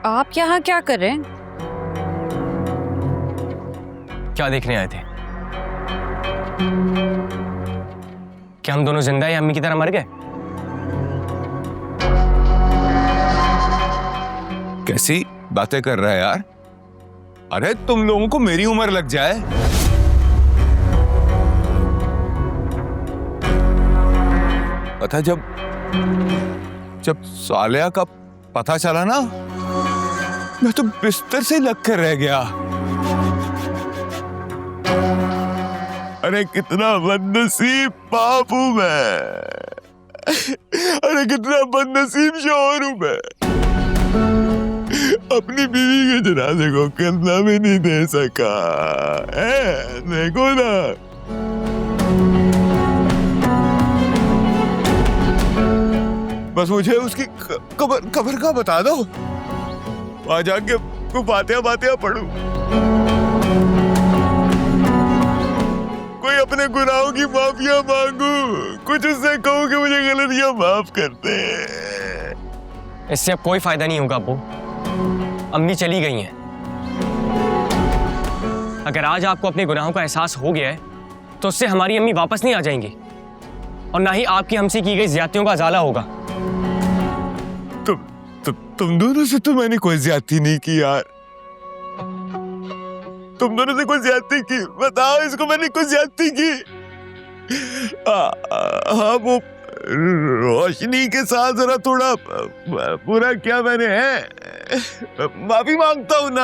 आप यहाँ क्या कर रहे हैं? क्या देखने आए थे? क्या हम दोनों जिंदा या अम्मी की तरह मर गए? कैसी बातें कर रहा है यार? अरे तुम लोगों को मेरी उम्र लग जाए। पता जब सालिया का पता चला ना, मैं तो बिस्तर से लग कर रह गया। अरे कितना बदनसीब बाप हूं मैं। अरे कितना बदनसीब शौहर हूं मैं। अपनी बीवी के जनाजे को कंधा भी नहीं दे सका। देखो ना। बस मुझे उसकी कब्र का बता दो, वहां जाके फातिहा पढ़ूं, कोई अपने गुनाहों की माफिया मांगू, कुछ उससे कहूं कि मुझे गलतियां माफ कर दे। इससे अब कोई फायदा नहीं होगा अब्बू, अम्मी चली गई हैं। अगर आज आपको अपने गुनाहों का एहसास हो गया है तो उससे हमारी अम्मी वापस नहीं आ जाएंगी और ना ही आपकी हमसे की गई ज्यादतियों का अजाला होगा। तुम दोनों से तो मैंने कोई ज्यादती नहीं की यार। तुम दोनों से कोई ज्यादती की? बताओ इसको, मैंने कोई ज्यादती की? हाँ, वो रोशनी के साथ जरा थोड़ा बुरा किया मैंने, है माफी मांगता हूं ना।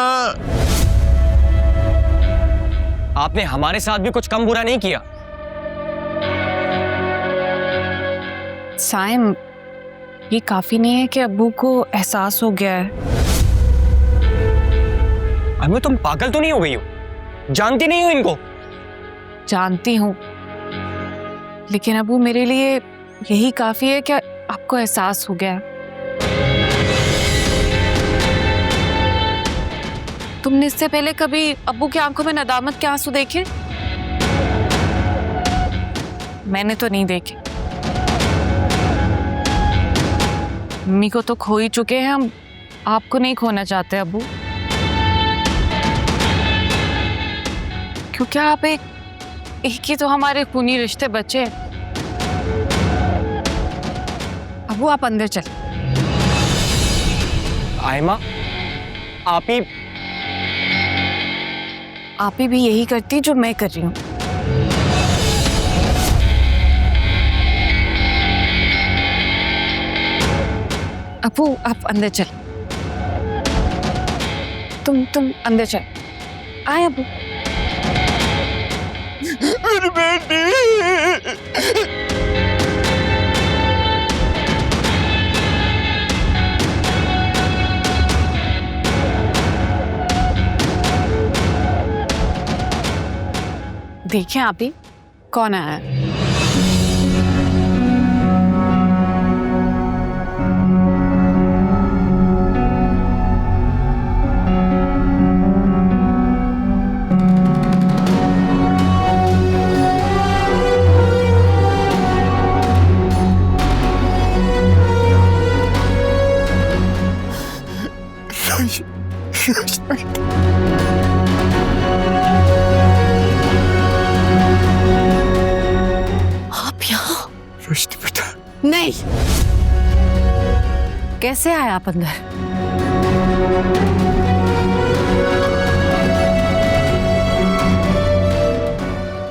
आपने हमारे साथ भी कुछ कम बुरा नहीं किया। साइम, ये काफी नहीं है कि अब्बू को एहसास हो गया है? अम्मी तुम पागल तो नहीं हो गई हो? जानती नहीं हो इनको? जानती हूँ, लेकिन अब्बू मेरे लिए यही काफी है कि आपको एहसास हो गया। तुमने इससे पहले कभी अब्बू की आंखों में नदामत के आंसू देखे? मैंने तो नहीं देखे। मम्मी को तो खो ही चुके हैं हम, आपको नहीं खोना चाहते अब्बू, क्योंकि आप एक ही तो हमारे खूनी रिश्ते बचे। अब्बू आप अंदर चल। आयमा, आप ही भी यही करती जो मैं कर रही हूँ। अब्बू आप अंदर चल। तुम अंदर चल। आए अब्बू। मेरी बेटी। देखें आप ही कौन आया है। आप यहाँ? रोशनी बेटा। नहीं, कैसे आए आप अंदर?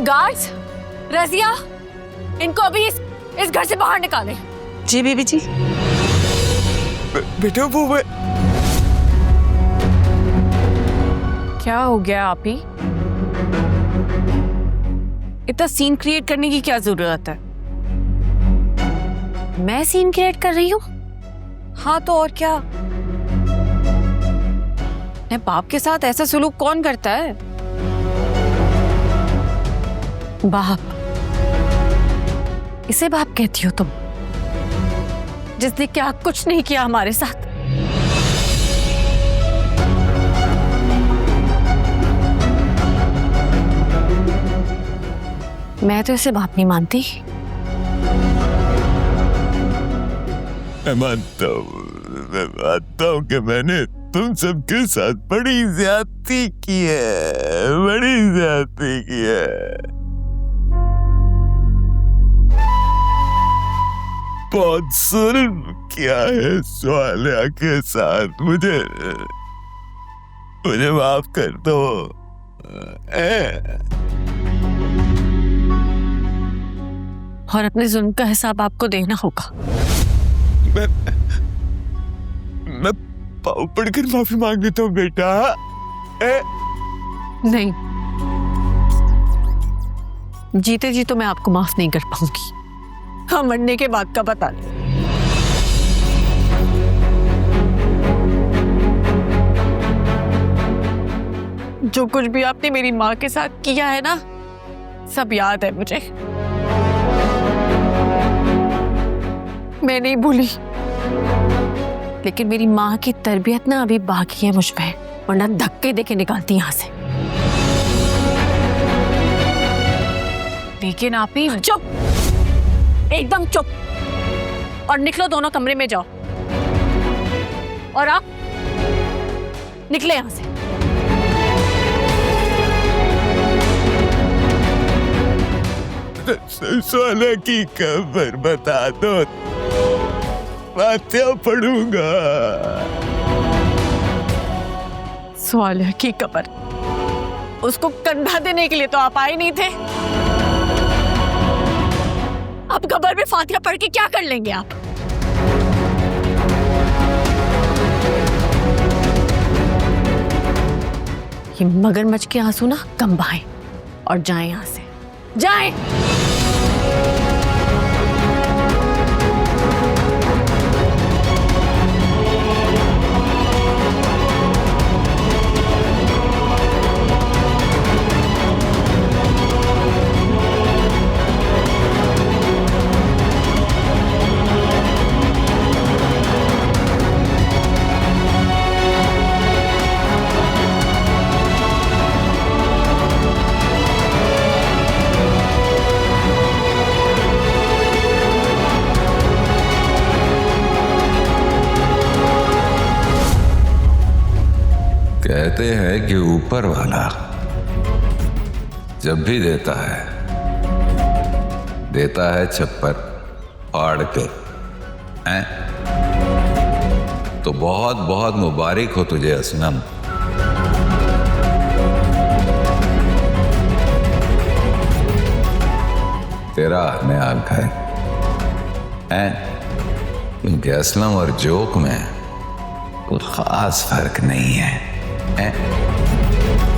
गार्ड्स, रजिया, इनको अभी इस घर से बाहर निकालें। जी बीबी जी। बेटा वो मैं। क्या हो गया आप ही? इतना सीन क्रिएट करने की क्या जरूरत है? मैं सीन क्रिएट कर रही हूँ? हाँ तो और क्या? अपने बाप के साथ ऐसा सुलूक कौन करता है? बाप, इसे बाप कहती हो तुम, जिसने क्या कुछ नहीं किया हमारे साथ। मैं तो इसे बाप नहीं मानती। मैं मानता हूँ कि मैंने तुम सबके साथ बड़ी ज्यादती की है, बड़ी ज्यादती की है। बहुत जुल्म किया है स्वालिया के साथ। मुझे माफ कर दो। और अपने जुल्म का हिसाब आपको देना होगा। मैं पाँव पड़कर माफी मांग लेता हूँ बेटा। नहीं, जीते जी तो मैं आपको माफ नहीं कर पाऊंगी। हाँ, मरने के बाद का बता दो। जो कुछ भी आपने मेरी माँ के साथ किया है ना, सब याद है मुझे। मैं नहीं भूली, लेकिन मेरी माँ की तरबियत ना अभी बाकी है मुझ पे, वरना धक्के देके निकालती यहाँ से। लेकिन आप ही चुप, एकदम चुप, और निकलो, दोनों कमरे में जाओ। और आप निकले यहाँ से। स्वालिया की खबर बता दो, फातिहा पढ़ूंगा। स्वालिया की कब्र, उसको कंधा देने के लिए तो आप आए नहीं थे। अब कब्र में फातिहा पढ़ के क्या कर लेंगे आप? ये मगरमच्छ के आंसू ना कम बहाएं और जाएं यहां से, जाएं। कहते हैं कि ऊपर वाला जब भी देता है छप्पर फाड़ के। हैं? तो बहुत बहुत मुबारक हो तुझे असलम। तेरा नया घर है, क्योंकि असलम और जोक में कोई खास फर्क नहीं है।